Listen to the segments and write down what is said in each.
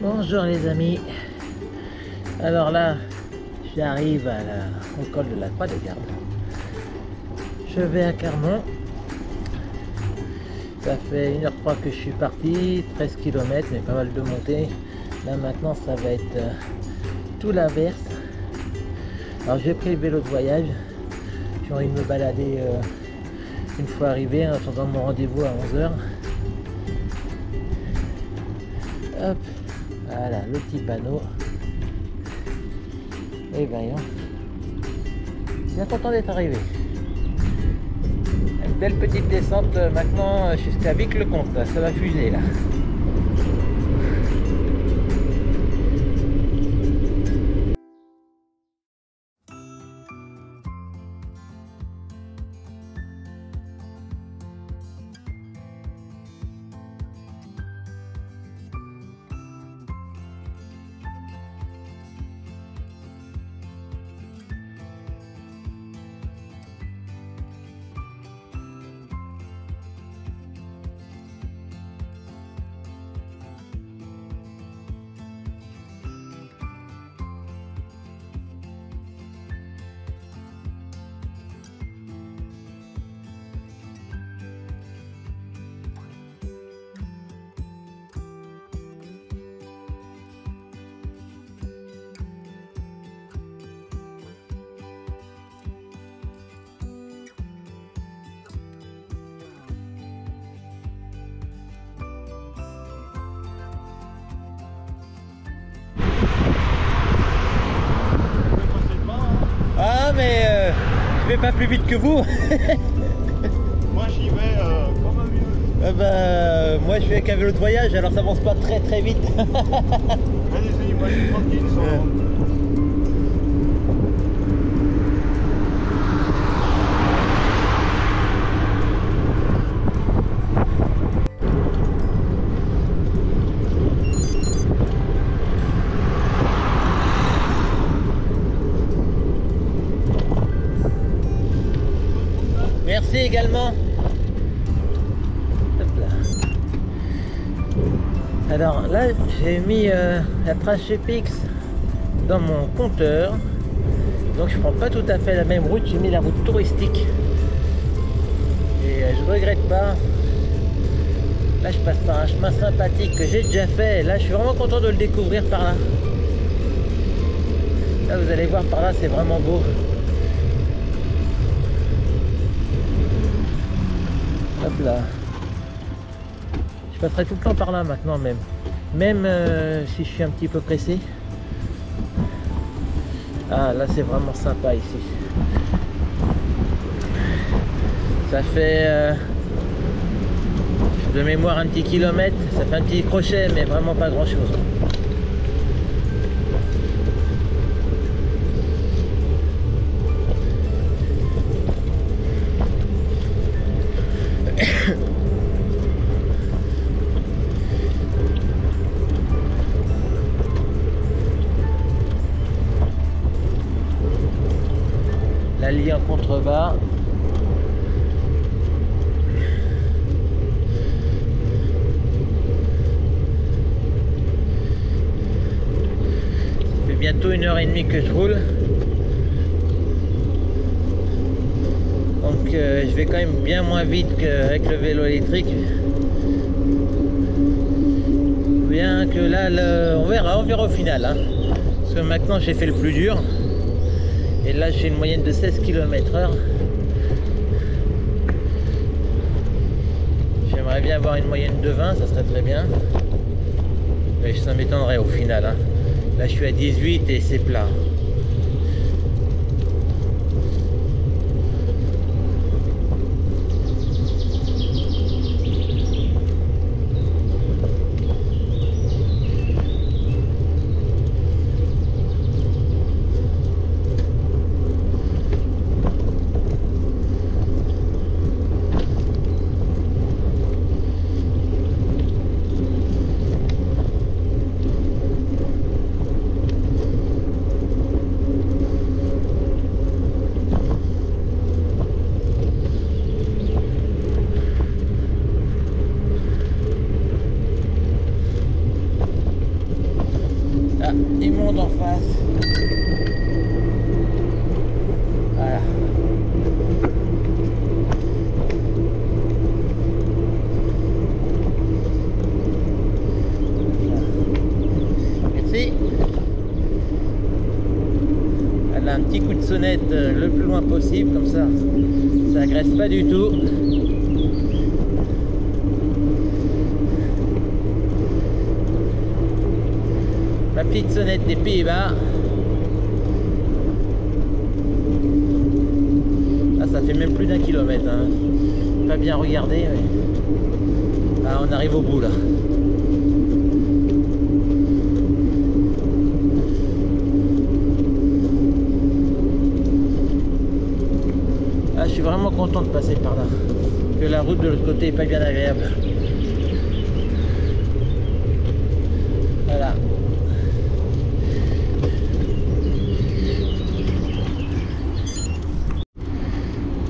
Bonjour les amis. Alors là, j'arrive au col de la Croix de Garde. Je vais à Clermont. Ça fait 1h03 que je suis parti, 13 km, mais pas mal de montées. Là maintenant ça va être tout l'inverse. Alors j'ai pris le vélo de voyage. J'ai envie de me balader une fois arrivé en attendant mon rendez-vous à 11h. Hop, voilà le petit panneau. Et voyons. Bien content d'être arrivé. Une belle petite descente maintenant jusqu'à Vic-le-Comte, ça va fuser là. Ah mais je vais pas plus vite que vous. Moi j'y vais comme un vieux. Moi je vais avec un vélo de voyage, alors ça avance pas très vite. Allez-y, moi je suis tranquille. Merci également. Hop là. Alors là, j'ai mis la trace GPX dans mon compteur. Donc je prends pas tout à fait la même route, j'ai mis la route touristique. Et je regrette pas. Là je passe par un chemin sympathique que j'ai déjà fait. Là je suis vraiment content de le découvrir par là. Là vous allez voir par là, c'est vraiment beau. Hop là. Je passerai tout le temps par là maintenant même si je suis un petit peu pressé. Ah là c'est vraiment sympa ici. Ça fait de mémoire un petit kilomètre, ça fait un petit crochet mais vraiment pas grand chose. L'allié en contrebas. Ça fait bientôt 1h30 que je roule. Donc je vais quand même bien moins vite qu'avec le vélo électrique. Bien que là, on verra au final. Hein. Parce que maintenant j'ai fait le plus dur. Et là j'ai une moyenne de 16 km/h. J'aimerais bien avoir une moyenne de 20, ça serait très bien. Mais ça m'étonnerait au final. Hein. Là je suis à 18 et c'est plat. immonde en face. Voilà. Merci. Elle a un petit coup de sonnette le plus loin possible, comme ça agresse pas du tout. Ma petite sonnette des Pays-Bas. Ah, ça fait même plus d'1 kilomètre, hein. Pas bien regarder, mais... Ah, on arrive au bout là. Ah, je suis vraiment content de passer par là. Que la route de l'autre côté est pas bien agréable. Voilà.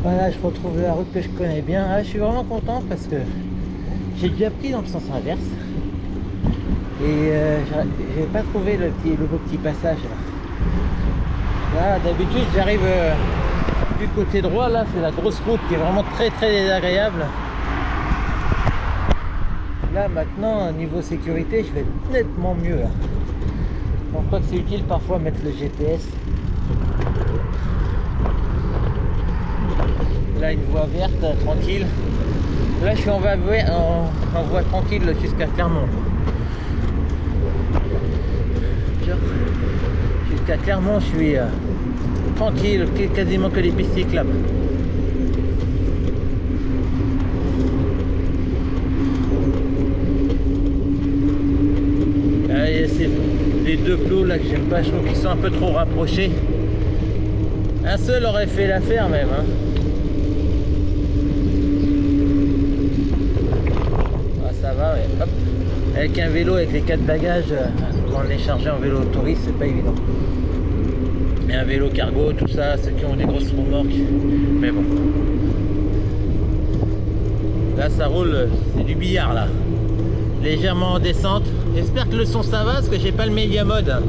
Voilà, je retrouve la route que je connais bien. Ah, je suis vraiment content parce que j'ai déjà pris dans le sens inverse. Et j'ai pas trouvé le beau petit passage là. Là, d'habitude, j'arrive du côté droit. Là, c'est la grosse route qui est vraiment très désagréable. Là, maintenant, niveau sécurité, je vais nettement mieux. Là. Je crois que c'est utile parfois mettre le GPS. Là, une voie verte, tranquille. Là, je suis en voie tranquille jusqu'à Clermont. Jusqu'à Clermont, je suis tranquille, quasiment que des pistes cyclables. C'est les deux plots là que j'aime pas, je trouve qu'ils sont un peu trop rapprochés. Un seul aurait fait l'affaire même. Hein. Ça va, ouais. Hop. Avec un vélo avec les 4 bagages, quand on est chargé en vélo touriste, c'est pas évident. Et un vélo cargo, tout ça, ceux qui ont des grosses remorques, mais bon. Là ça roule, c'est du billard là. Légèrement en descente. J'espère que le son ça va parce que j'ai pas le média mode.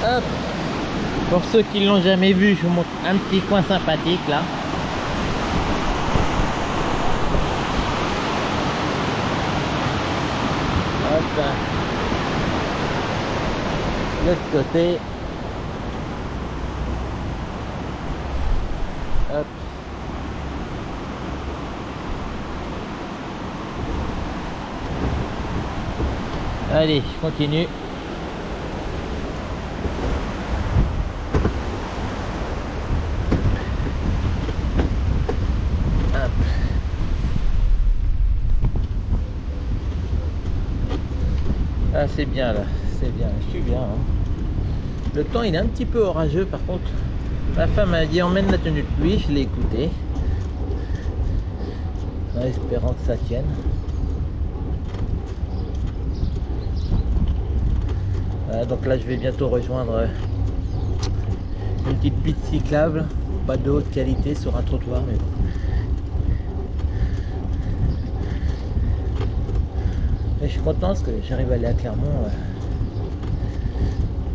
Hop. Pour ceux qui l'ont jamais vu, je vous montre un petit coin sympathique là. Hop. L'autre côté. Hop. Allez, je continue. Ah, c'est bien là, c'est bien, je suis bien. Hein. Le temps il est un petit peu orageux par contre. Ma femme a dit emmène la tenue de pluie, je l'ai écouté. En espérant que ça tienne. Voilà, donc là je vais bientôt rejoindre une petite piste cyclable. Pas de haute qualité sur un trottoir mais bon. Et je suis content parce que j'arrive à aller à Clermont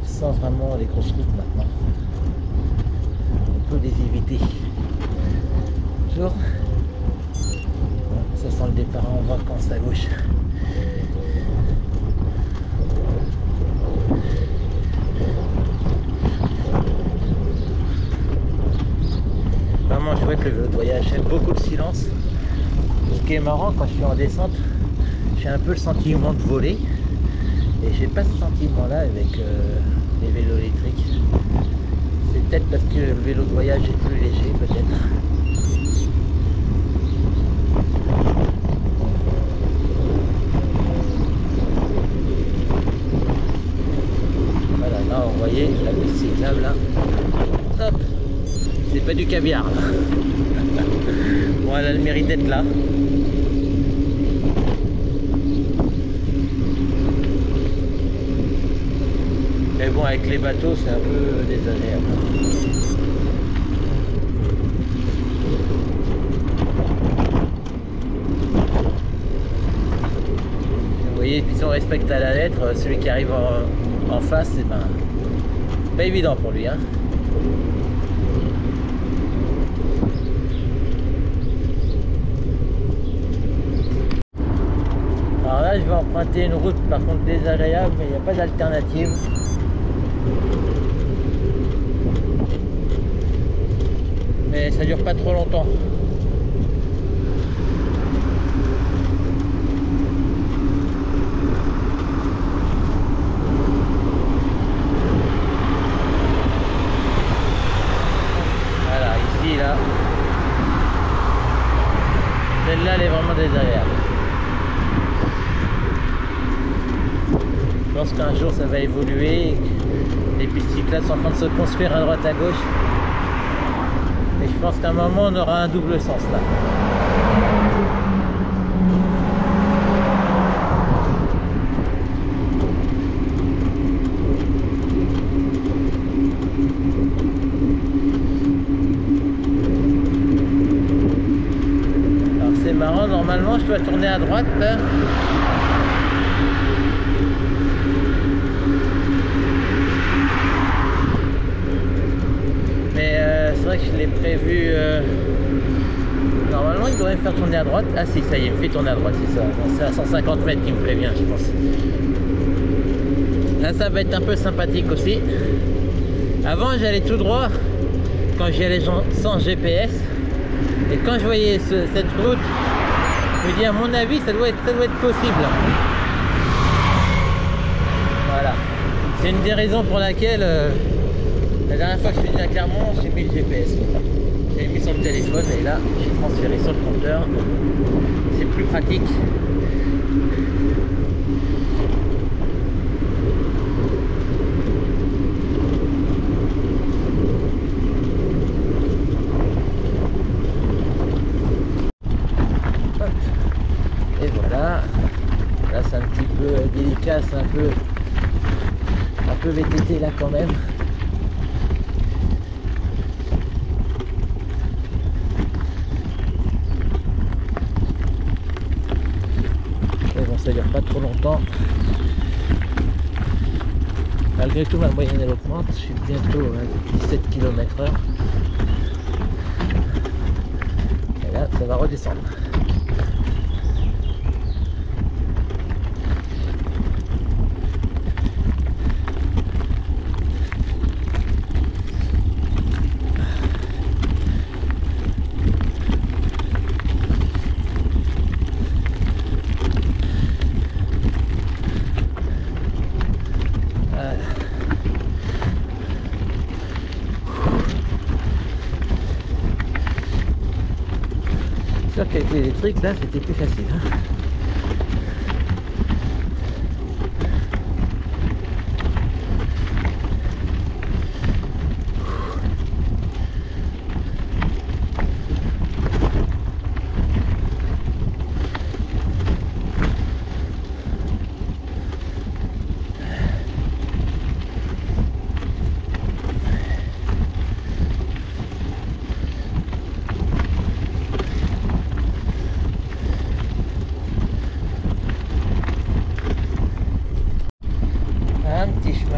sans vraiment les grosses routes maintenant. On peut les éviter. Toujours. Ça sent le départ en vacances à gauche. Vraiment chouette le vélo de voyage. J'aime beaucoup le silence. Ce qui est marrant quand je suis en descente, j'ai un peu le sentiment de voler et j'ai pas ce sentiment là avec les vélos électriques. que le vélo de voyage est plus léger peut-être. Voilà, là vous voyez la piste cyclable là. Hop, c'est pas du caviar là. Bon, elle a le mérite d'être là. Mais bon, avec les bateaux, c'est un peu désagréable. Vous voyez, puis si on respecte à la lettre, celui qui arrive en face, c'est pas évident pour lui, hein. Alors là, je vais emprunter une route par contre désagréable, mais il n'y a pas d'alternative. Mais ça dure pas trop longtemps. Voilà, ici, là. Celle-là, elle est vraiment désagréable. Je pense qu'un jour, ça va évoluer. Les pistes cyclables sont en train de se construire à droite à gauche. Et je pense qu'à un moment on aura un double sens là. Alors c'est marrant, normalement je dois tourner à droite là. C'est vrai que je l'ai prévu. Normalement, il devrait me faire tourner à droite. Ah si, ça y est, il me fait tourner à droite, c'est ça. C'est à 150 mètres qu'il me prévient, je pense. Là, ça va être un peu sympathique aussi. Avant, j'allais tout droit quand j'y allais sans GPS. Et quand je voyais cette route, je me dis, à mon avis, ça doit être possible. Voilà. C'est une des raisons pour laquelle... la dernière fois que je suis venu à Clermont, j'ai mis le GPS. J'ai mis sur le téléphone et là, j'ai transféré sur le compteur. C'est plus pratique. Hop. Et voilà. Là, c'est un petit peu délicat, c'est un peu VTT là quand même. Ça dure pas trop longtemps. Malgré tout, ma moyenne elle augmente. Je suis bientôt à 17 km/h. Et là, ça va redescendre. C'est sûr qu'avec l'électrique, là, c'était plus facile. Hein.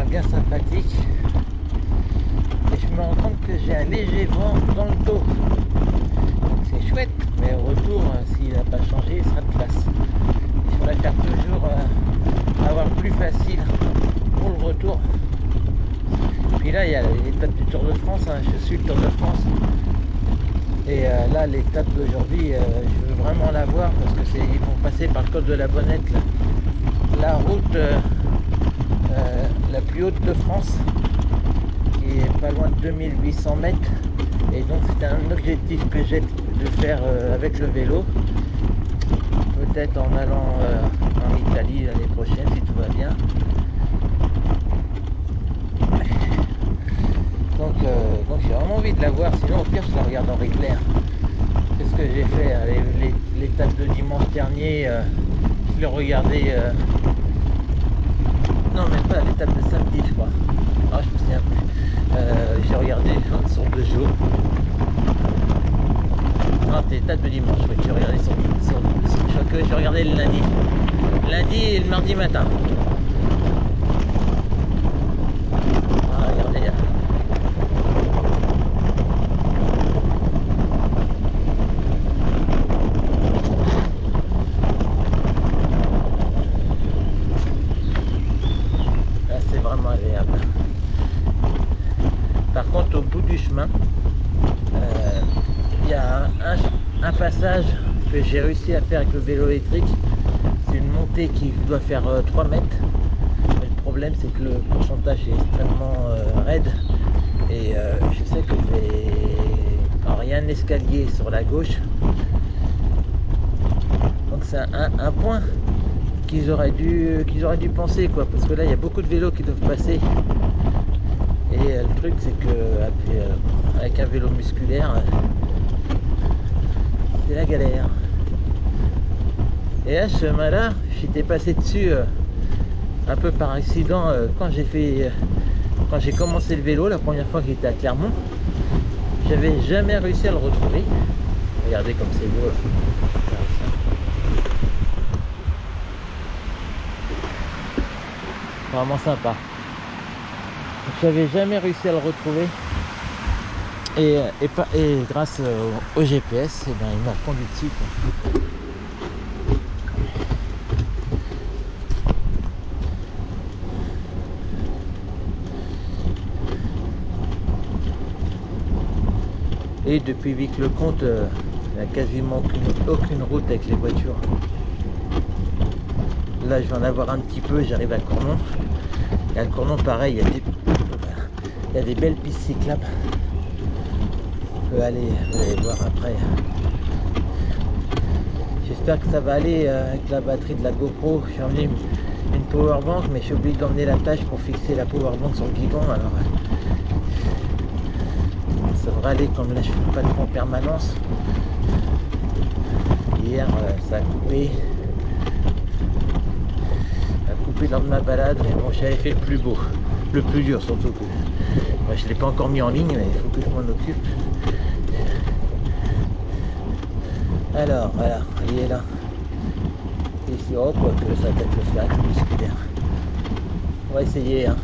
Bien sympathique et je me rends compte que j'ai un léger vent dans le dos, c'est chouette, mais au retour s'il n'a pas changé il sera de place. Il faudrait faire toujours avoir plus facile pour le retour. Puis là il y a l'étape du Tour de France, hein. Je suis le Tour de France et là l'étape d'aujourd'hui je veux vraiment la voir parce que ils vont passer par le col de la Bonnette là. La route la plus haute de France, qui qui est pas loin de 2800 mètres. Et donc c'est un objectif que j'ai de faire avec le vélo. Peut-être en allant en Italie l'année prochaine si tout va bien. Donc j'ai vraiment envie de la voir, sinon au pire je la regarde en replay. C'est ce que j'ai fait, l'étape de dimanche dernier, je l'ai regardé, non même pas l'étape de samedi je crois, ah, je me souviens plus, j'ai regardé sur 2 jours, non c'était l'étape de dimanche, oui, j'ai regardé j'ai regardé le lundi et le mardi matin. Ah, regardez là. Par contre au bout du chemin il y a un passage que j'ai réussi à faire avec le vélo électrique. C'est une montée qui doit faire 3 mètres, mais le problème c'est que le pourcentage est extrêmement raide et je sais que alors il y a un escalier sur la gauche, donc c'est un point qu'ils auraient dû penser quoi, parce que là il y a beaucoup de vélos qui doivent passer. Et le truc c'est que avec un vélo musculaire c'est la galère. Et à ce chemin là j'étais passé dessus un peu par accident quand j'ai commencé le vélo la première fois que j'étais à Clermont. J'avais jamais réussi à le retrouver. Regardez comme c'est beau là. Vraiment sympa. J'avais jamais réussi à le retrouver et grâce au GPS, eh ben, il m'a conduit dessus quoi. Et depuis Vic-le-Comte, il n'y a quasiment aucune route avec les voitures. Là je vais en avoir un petit peu, j'arrive à Cournon. Et à Cournon pareil, il y a des belles pistes cyclables. On peut aller, vous allez voir après. J'espère que ça va aller avec la batterie de la GoPro. J'ai emmené une powerbank, mais j'ai oublié d'emmener la tâche pour fixer la powerbank sur le guidon. Alors ça devrait aller, comme là je ne fais pas trop en permanence. Hier ça a coupé. Lors de ma balade, mais bon, j'avais fait le plus beau, le plus dur surtout. Moi, je ne l'ai pas encore mis en ligne, mais il faut que je m'en occupe. Alors voilà, il est là. Ici, oh, quoi que ça va peut-être le faire avec le musculaire. On va essayer. Hein.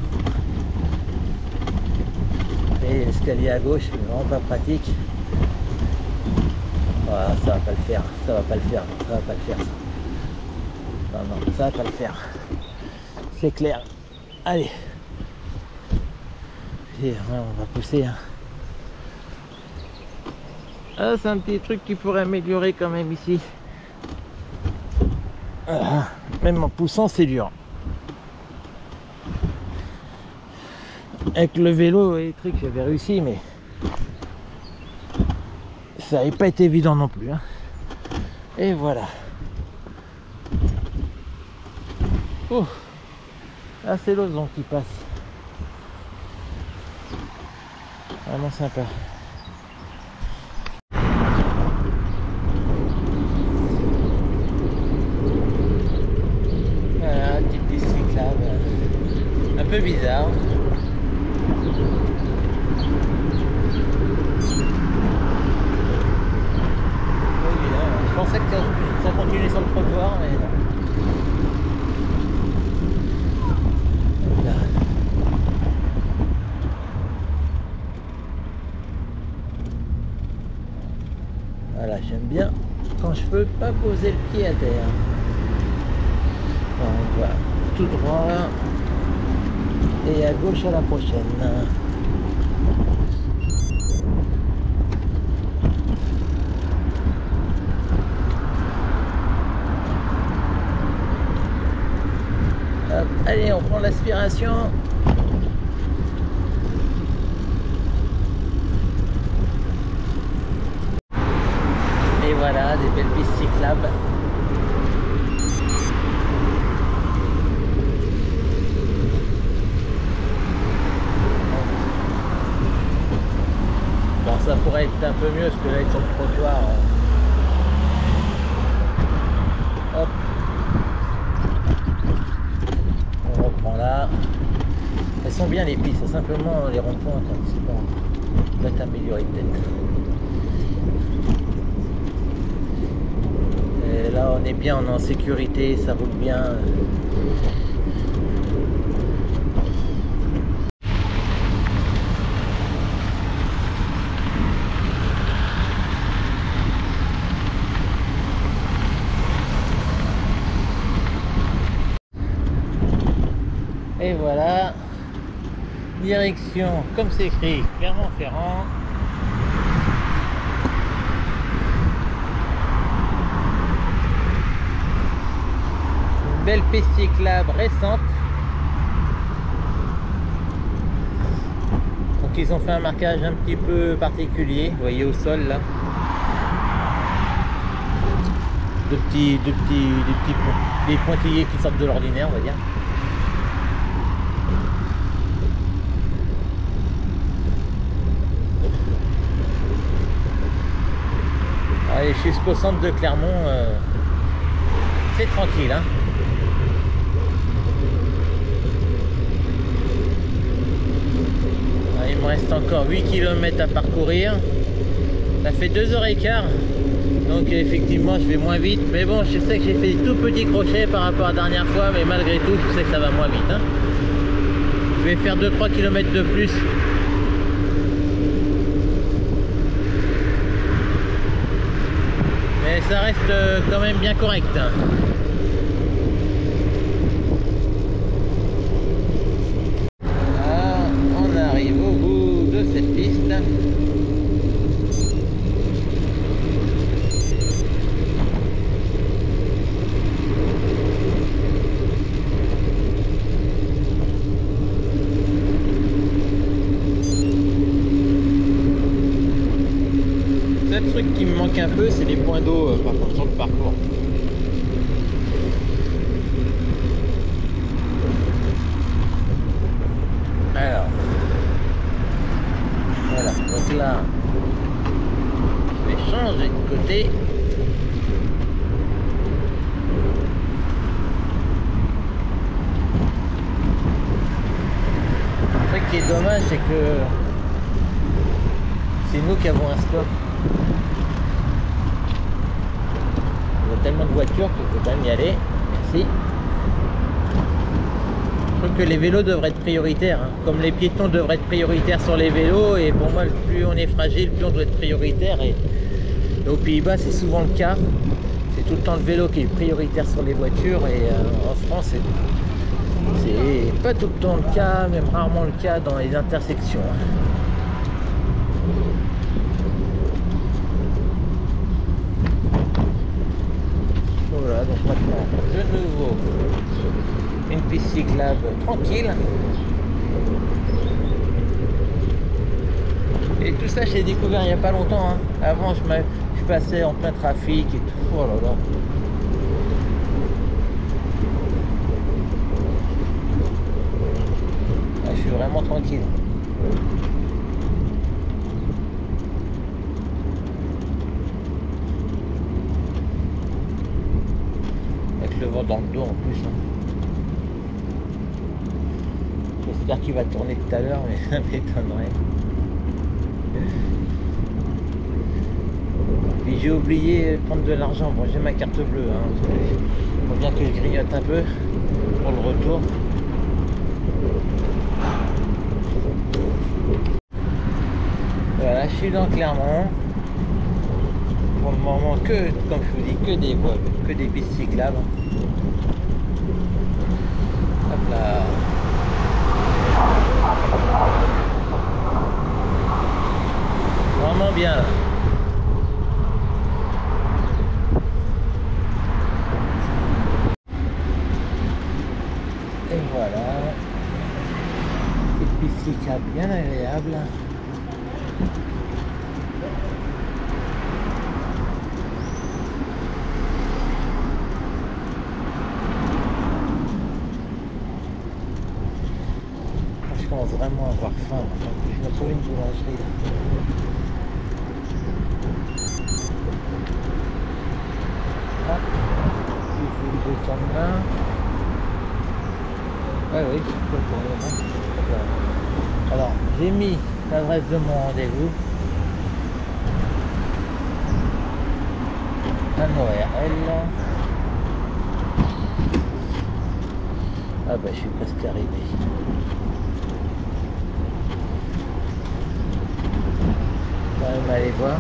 Et l'escalier à gauche, c'est vraiment pas pratique. Voilà, ça va pas le faire, ça va pas le faire, ça va pas le faire. Ça. Non, ça va pas le faire. C'est clair. Allez. Et on va pousser. Hein. Ah, c'est un petit truc qui pourrait améliorer quand même ici. Ah, même en poussant, c'est dur. Avec le vélo électrique, j'avais réussi, mais ça n'avait pas été évident non plus. Hein. Et voilà. Oh. Ah, c'est l'ozon qui passe. Vraiment sympa. Voilà, petite piste cyclable. Un peu bizarre. Je pensais que ça continuait sur le trottoir, mais non. Voilà, j'aime bien quand je peux pas poser le pied à terre. Donc voilà, tout droit et à gauche à la prochaine. Hop, allez, on prend l'aspiration. cyclable. Bon, ça pourrait être un peu mieux parce que là, ils sont sur le trottoir. Hop. On reprend là. Elles sont bien les pistes, simplement les ronds-points, c'est bon. On va t'améliorer peut-être. Et là on est bien, on est en sécurité, ça roule bien. Et voilà, direction, comme c'est écrit, Clermont-Ferrand. Une belle piste cyclable récente. Donc ils ont fait un marquage un petit peu particulier, vous voyez au sol là. Des pointillés qui sortent de l'ordinaire, on va dire. Allez, jusqu'au centre de Clermont, c'est tranquille, hein. Allez, il me reste encore 8 km à parcourir. Ça fait 2h15. Donc effectivement, je vais moins vite. Mais bon, je sais que j'ai fait des tout petits crochets par rapport à la dernière fois. Mais malgré tout, je sais que ça va moins vite, hein. Je vais faire 2-3 km de plus. Mais ça reste quand même bien correct. Ah, on arrive au bout de cette piste. Le truc qui me manque un peu, c'est les points d'eau par contre sur le parcours. Alors voilà, donc là je vais changer de côté. Le truc qui est dommage, c'est que c'est nous qui avons un stop. Tellement de voitures qu'il faut quand même y aller. Merci. Je trouve que les vélos devraient être prioritaires, hein. Comme les piétons devraient être prioritaires sur les vélos, et pour moi plus on est fragile, plus on doit être prioritaire, et aux Pays-Bas c'est souvent le cas. C'est tout le temps le vélo qui est prioritaire sur les voitures, et en France c'est pas tout le temps le cas, même rarement le cas dans les intersections, hein. Voilà, donc maintenant de nouveau une piste cyclable tranquille. Et tout ça j'ai découvert il n'y a pas longtemps, hein. Avant je passais en plein trafic et tout. Oh là là. Là, je suis vraiment tranquille. Le vent dans le dos en plus, hein. J'espère qu'il va tourner tout à l'heure, mais ça m'étonnerait. Puis j'ai oublié de prendre de l'argent. Bon, j'ai ma carte bleue, hein. Il faut bien que je grignote un peu pour le retour. Voilà, je suis dans Clermont. Pour le moment, que, comme je vous dis, que des pistes cyclables. Hop là. Vraiment bien là. Et voilà. Une piste cyclable bien agréable. Ouais, oui, pour le moment. Alors, j'ai mis l'adresse de mon rendez-vous. Un ORL. Ah bah je suis presque arrivé. Quand même aller voir.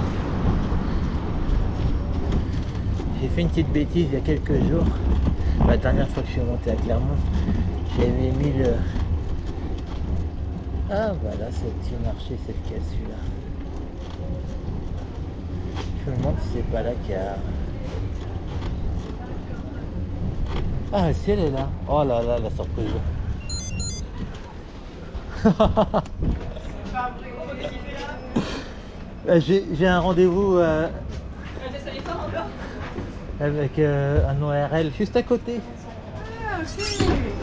J'ai fait une petite bêtise il y a quelques jours. La dernière fois que je suis monté à Clermont, j'avais mis le... Ah voilà, c'est le petit marché, c'est lequel celui-là? Je me demande si c'est pas là qu'il y a... Ah si, elle est là. Oh là là, la surprise. J'ai un rendez-vous avec un ORL juste à côté.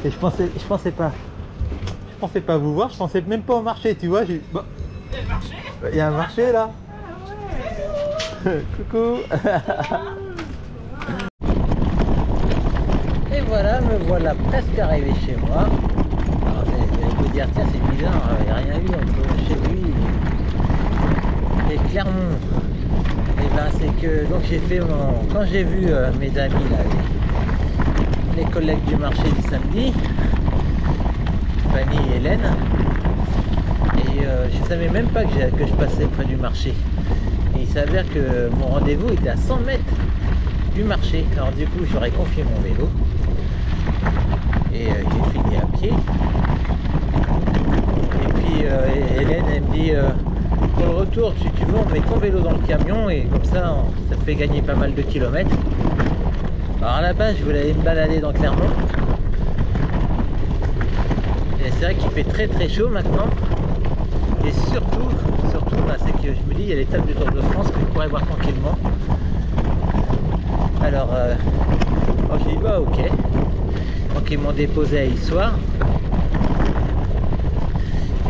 Et je pensais pas vous voir, je pensais même pas au marché, tu vois. Bon. Il y a un marché là. Coucou. Et voilà, me voilà presque arrivé chez moi. Alors vous allez vous dire, tiens c'est bizarre, il n'y a rien eu entre chez lui et Clermont. Et ben c'est que donc j'ai fait mon... Quand j'ai vu mes amis là, les collègues du marché du samedi, Fanny et Hélène, et je savais même pas que je passais près du marché. Et il s'avère que mon rendez-vous était à 100 mètres du marché. Alors du coup j'aurais confié mon vélo et j'ai fini à pied. Et puis Hélène elle me dit pour le retour si tu veux on met ton vélo dans le camion et comme ça ça te fait gagner pas mal de kilomètres. Alors à la base je voulais aller me balader dans Clermont. Et c'est vrai qu'il fait très très chaud maintenant. Et surtout bah, c'est que je me dis il y a l'étape du Tour de France que je pourrais voir tranquillement. Alors j'ai dit bah ok. Donc ils m'ont déposé à Issoire.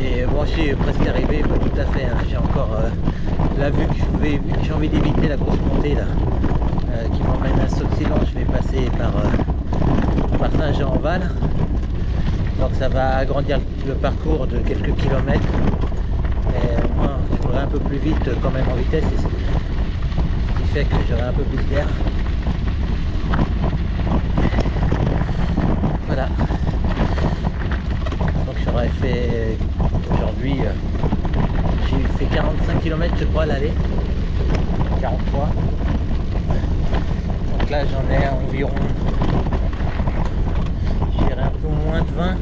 Et bon, je suis presque arrivé, pas tout à fait. Hein. J'ai encore là, vu que j'ai envie d'éviter la grosse montée là, qui m'emmène à Sauxillan, je vais passer par Saint-Jean-en-Val. Donc ça va agrandir le parcours de quelques kilomètres. Et moi, je pourrais un peu plus vite quand même en vitesse, ce qui fait que j'aurai un peu plus d'air. Voilà. Donc j'aurais fait aujourd'hui, j'ai fait 45 km je crois à l'aller, 43. Donc là j'en ai environ, je dirais un peu moins de 20.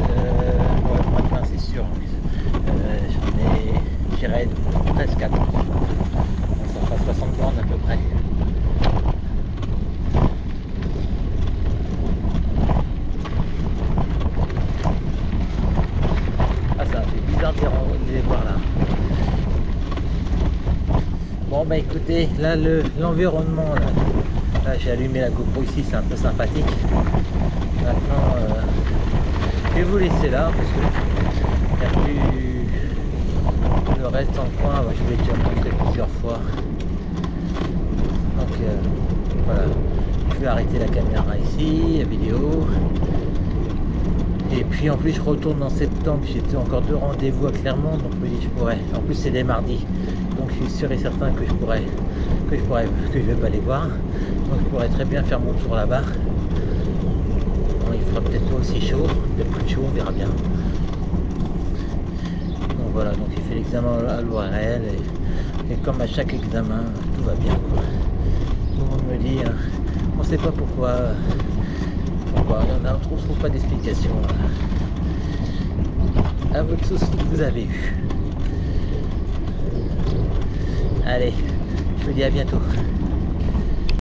Ouais, moins de 20 c'est sûr. J'en ai, je dirais presque 4. Donc ça fera 60 bornes à peu près. De les voir là. Bon bah écoutez, là l'environnement là j'ai allumé la GoPro ici, c'est un peu sympathique. Maintenant je vais vous laisser là parce que il n'y a plus le reste en coin, je vous l'ai déjà montré plusieurs fois. Donc voilà, je vais arrêter la caméra ici, la vidéo. Et puis en plus je retourne en septembre, j'ai encore 2 rendez-vous à Clermont, donc je me dis je pourrais, en plus c'est des mardis, donc je suis sûr et certain que je vais pas les voir, donc je pourrais très bien faire mon tour là-bas. Bon, il fera peut-être pas aussi chaud, peut-être plus chaud, on verra bien. Donc voilà, donc j'ai fait l'examen à l'ORL et comme à chaque examen, tout va bien quoi. Tout le monde me dit, on sait pas pourquoi. On ne trouve pas d'explication à votre souci que vous avez eu. Allez, je vous dis à bientôt.